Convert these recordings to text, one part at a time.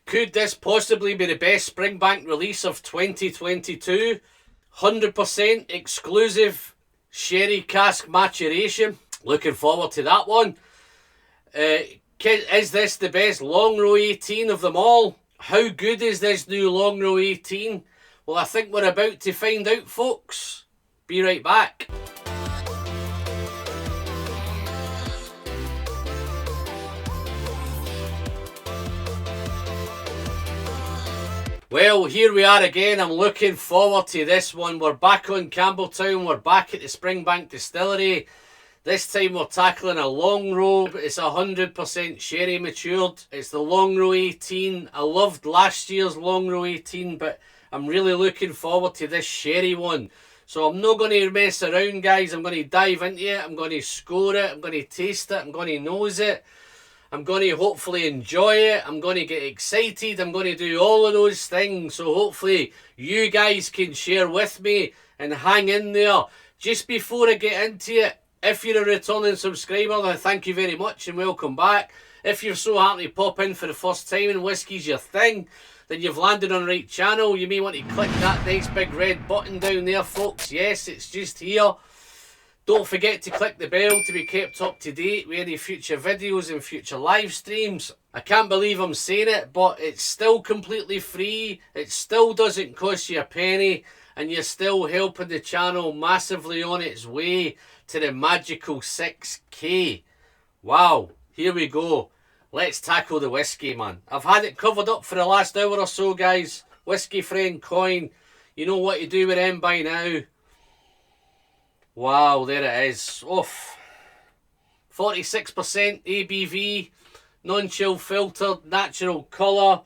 Could this possibly be the best Springbank release of 2022? 100% exclusive sherry cask maturation. Looking forward to that one. Is this the best Longrow 18 of them all? How good is this new Longrow 18? Well, I think we're about to find out, folks. Be right back. Well, here we are again. I'm looking forward to this one. We're back on Campbeltown. We're back at the Springbank Distillery. This time we're tackling a Longrow. It's 100% sherry matured. It's the Longrow 18. I loved last year's Longrow 18, but I'm really looking forward to this sherry one. So I'm not going to mess around, guys. I'm going to dive into it. I'm going to score it. I'm going to taste it. I'm going to nose it. I'm going to hopefully enjoy it. I'm going to get excited. I'm going to do all of those things. So hopefully you guys can share with me and hang in there. Just before I get into it, if you're a returning subscriber, then thank you very much and welcome back. If you're so happy to pop in for the first time and whiskey's your thing, then you've landed on the right channel. You may want to click that nice big red button down there, folks. Yes, it's just here. Don't forget to click the bell to be kept up to date with any future videos and future live streams. I can't believe I'm saying it, but it's still completely free. It still doesn't cost you a penny, and you're still helping the channel massively on its way to the magical 6K. Wow, here we go. Let's tackle the whiskey, man. I've had it covered up for the last hour or so, guys. Whiskey Friend Coin. You know what to do with them by now. Wow, there it is. Oof. 46% ABV, non-chill filtered, natural colour,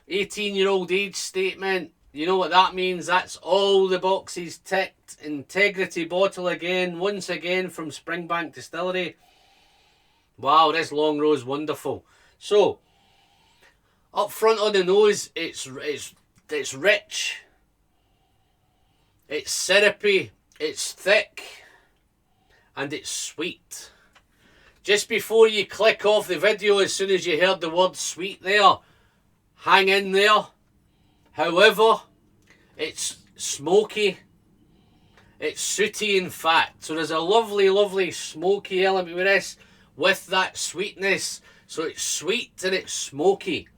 18-year-old age statement. You know what that means? That's all the boxes ticked. Integrity bottle again, once again from Springbank Distillery. Wow, this Longrow is wonderful. So, up front on the nose, it's rich, it's syrupy, it's thick, and it's sweet. Just before you click off the video, as soon as you heard the word sweet there, hang in there. However, it's smoky, it's sooty in fact. So there's a lovely, lovely smoky element with this, with that sweetness. So it's sweet and it's smoky.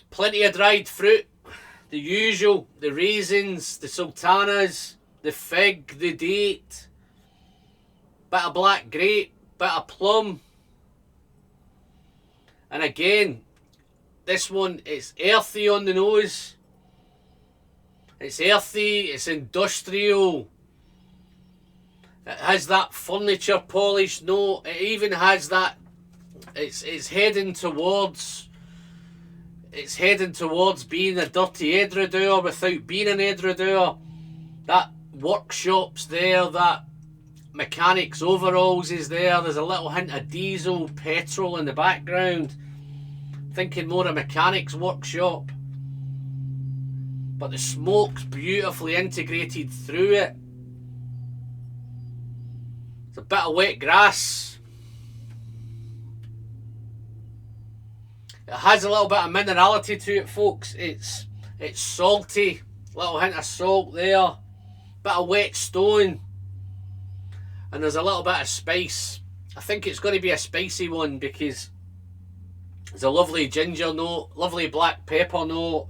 Plenty of dried fruit. The usual, the raisins, the sultanas, the fig, the date, bit of black grape, bit of plum. And again, this one, it's earthy on the nose. It's earthy, it's industrial. It has that furniture polish note. It even has that, it's heading towards being a dirty aidradour without being an aidradour. That workshop's there, that mechanic's overalls is there. There's a little hint of diesel, petrol in the background. Thinking more a mechanic's workshop. But the smoke's beautifully integrated through it. It's a bit of wet grass. It has a little bit of minerality to it, folks. It's salty, little hint of salt there, bit of wet stone, and there's a little bit of spice. I think it's going to be a spicy one because there's a lovely ginger note, lovely black pepper note,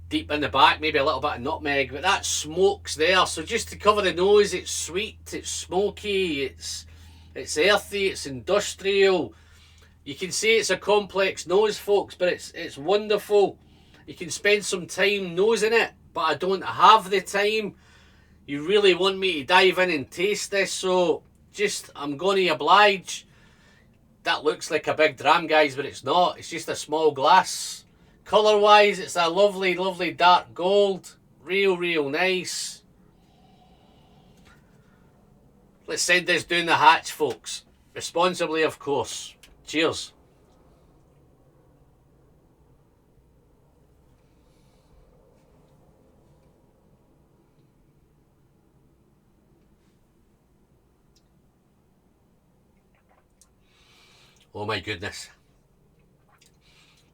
deep in the back, maybe a little bit of nutmeg, but that smoke's there. So just to cover the nose, it's sweet, it's smoky, it's earthy, it's industrial. You can see it's a complex nose, folks, but it's wonderful. You can spend some time nosing it, but I don't have the time. You really want me to dive in and taste this, so I'm going to oblige. That looks like a big dram, guys, but it's not. It's just a small glass. Colour-wise, it's a lovely, lovely dark gold. Real nice. Let's send this down the hatch, folks. Responsibly, of course. Cheers. Oh my goodness.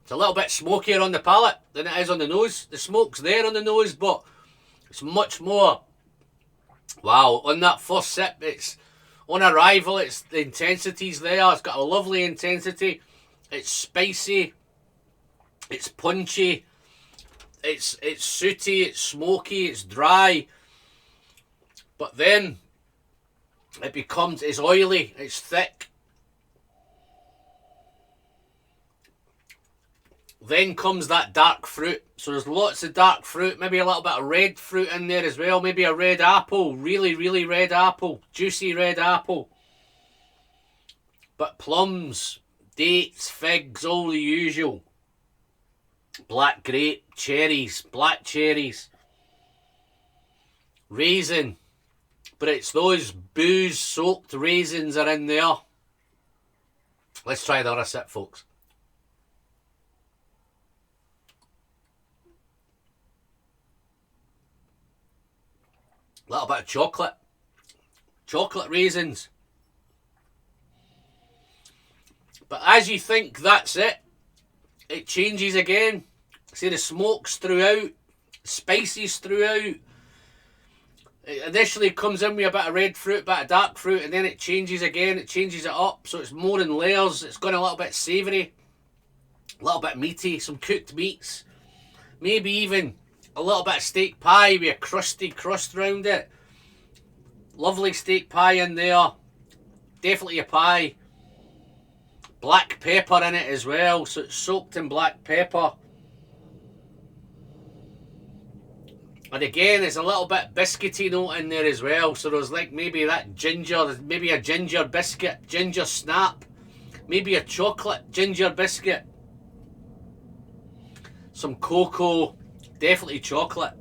It's a little bit smokier on the palate than it is on the nose. The smoke's there on the nose, but it's much more. Wow, on that first sip, it's on arrival, it's the intensity's there. It's got a lovely intensity. It's spicy. It's punchy. It's sooty. It's smoky. It's dry. But then it's oily. It's thick. Then comes that dark fruit. So there's lots of dark fruit, maybe a little bit of red fruit in there as well. Maybe a red apple, really, really red apple, juicy red apple. But plums, dates, figs, all the usual. Black grape, cherries, black cherries. Raisin. But it's those booze-soaked raisins are in there. Let's try the other sip, folks. A little bit of chocolate. Chocolate raisins. But as you think that's it, it changes again. See, the smoke's throughout, spices throughout. It initially comes in with a bit of red fruit, a bit of dark fruit, and then it changes again. It changes it up, so it's more in layers. It's gone a little bit savoury, a little bit meaty, some cooked meats. Maybe even a little bit of steak pie with a crusty crust round it. Lovely steak pie in there. Definitely a pie. Black pepper in it as well, so it's soaked in black pepper. And again, there's a little bit biscuity note in there as well. So there's like maybe that ginger, maybe a ginger biscuit, ginger snap. Maybe a chocolate ginger biscuit. Some cocoa. Definitely chocolate.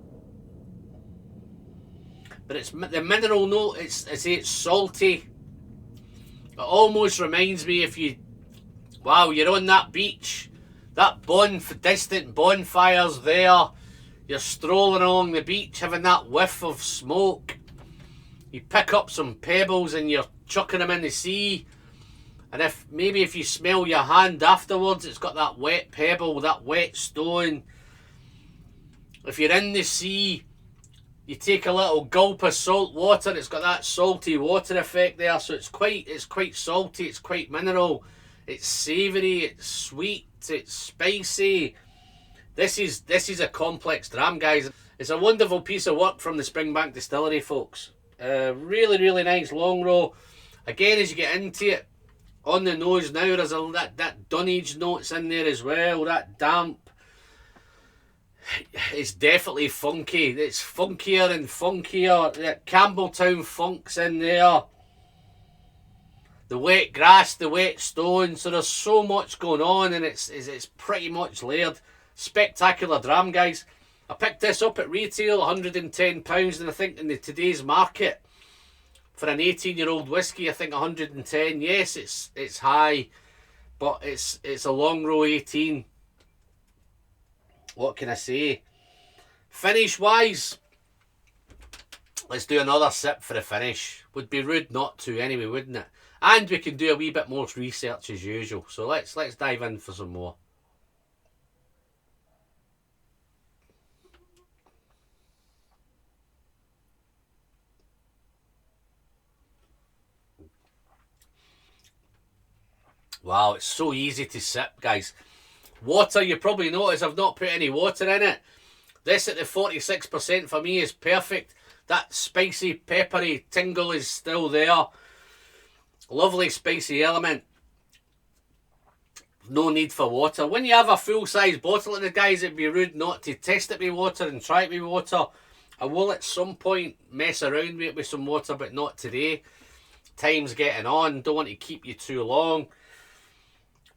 But it's the mineral note, it's salty. It almost reminds me if you, wow, you're on that beach, that distant bonfires there. You're strolling along the beach, having that whiff of smoke. You pick up some pebbles and you're chucking them in the sea. And if you smell your hand afterwards, it's got that wet pebble, that wet stone. If you're in the sea, you take a little gulp of salt water. It's got that salty water effect there, so it's quite salty. It's quite mineral. It's savoury. It's sweet. It's spicy. This is a complex dram, guys. It's a wonderful piece of work from the Springbank Distillery, folks. Really, really nice Longrow. Again, as you get into it, on the nose now, there's that dunnage notes in there as well. That damp. It's definitely funky. It's funkier and funkier. The Campbeltown funk's in there. The wet grass, the wet stone. So there's so much going on, and it's pretty much layered. Spectacular dram, guys. I picked this up at retail, £110, and I think in today's market for an 18-year-old whiskey, I think 110. Yes, it's high, but it's a Longrow 18. What can I say? Finish wise, let's do another sip for the finish. Would be rude not to anyway, wouldn't it? And we can do a wee bit more research as usual. So let's dive in for some more. Wow, it's so easy to sip, guys. Water, you probably notice I've not put any water in it. This at the 46% for me is perfect. That spicy, peppery tingle is still there. Lovely spicy element. No need for water. When you have a full-size bottle of the guys, it'd be rude not to test it with water and try it with water. I will at some point mess around with it with some water, but not today. Time's getting on. Don't want to keep you too long.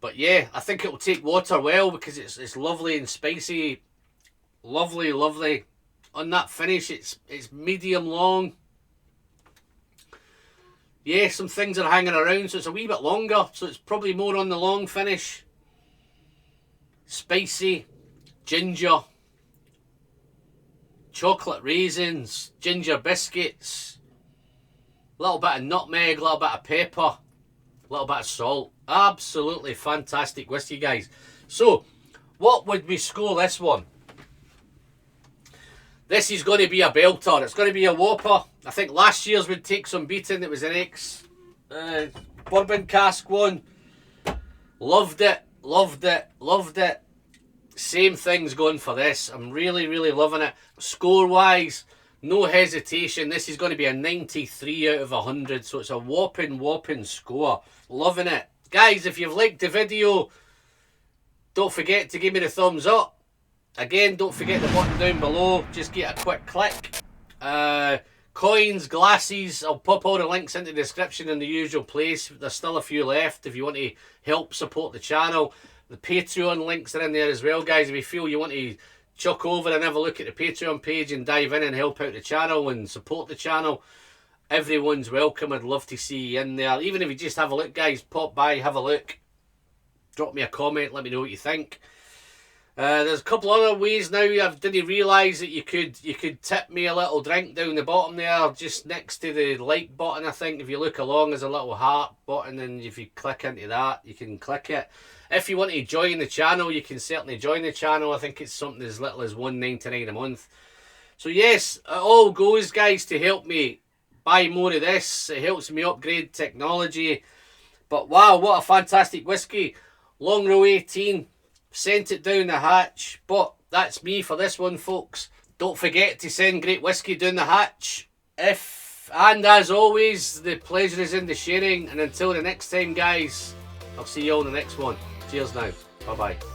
But yeah, I think it will take water well because it's lovely and spicy. Lovely, lovely. On that finish, it's medium long. Yeah, some things are hanging around, so it's a wee bit longer. So it's probably more on the long finish. Spicy, ginger, chocolate raisins, ginger biscuits, a little bit of nutmeg, a little bit of pepper. A little bit of salt. Absolutely fantastic whiskey, guys. So, what would we score this one? This is going to be a belter. It's going to be a whopper. I think last year's would take some beating. It was an bourbon cask one. Loved it, loved it, loved it. Same thing's going for this. I'm really, really loving it. Score-wise, no hesitation. This is going to be a 93 out of 100. So it's a whopping score. Loving it. Guys, if you've liked the video, don't forget to give me the thumbs up. Again, don't forget the button down below. Just get a quick click. Coins, glasses, I'll pop all the links into the description in the usual place. There's still a few left if you want to help support the channel. The Patreon links are in there as well, guys. If you feel you want to chuck over and have a look at the Patreon page and dive in and help out the channel and support the channel, everyone's welcome. I'd love to see you in there. Even if you just have a look, guys, pop by, have a look. Drop me a comment, let me know what you think. There's a couple other ways now. I didn't realise that you could tip me a little drink down the bottom there, just next to the like button. I think if you look along, there's a little heart button, and if you click into that, you can click it. If you want to join the channel, you can certainly join the channel. I think it's something as little as $1.99 a month. So yes, it all goes, guys, to help me buy more of this. It helps me upgrade technology. But wow, what a fantastic whiskey. Longrow 18. Sent it down the hatch. But that's me for this one, folks. Don't forget to send great whiskey down the hatch. And as always, the pleasure is in the sharing. And until the next time, guys, I'll see you all in the next one. Cheers now. Bye-bye.